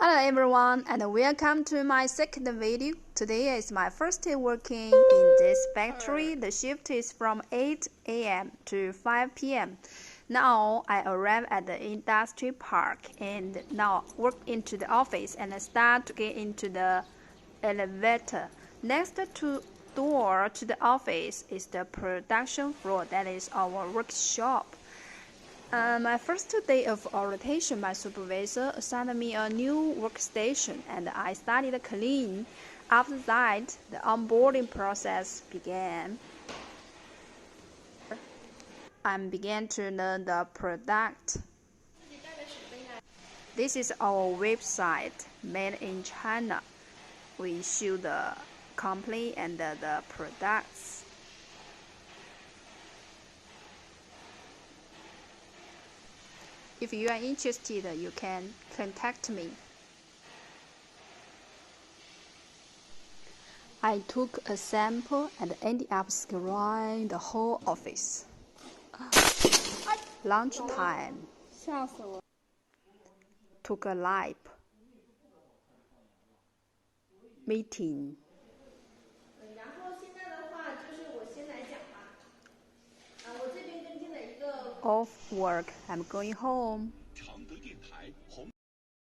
Hello everyone and welcome to my second video. Today is my first day working in this factory. The shift is from 8 a.m. to 5 p.m. Now I arrive at the industry park and now walk into the office and start to get into the elevator. Next to door to the office is the production floor, that is our workshop. My first day of orientation, my supervisor assigned me a new workstation and I started clean. After that, the onboarding process began. I began to learn the product. This is our website, made in China. We show the company and the products. If you are interested, you can contact me. I took a sample and ended up scrubbing the whole office. Lunchtime. Took a lab. Meeting. Off work, I'm going home.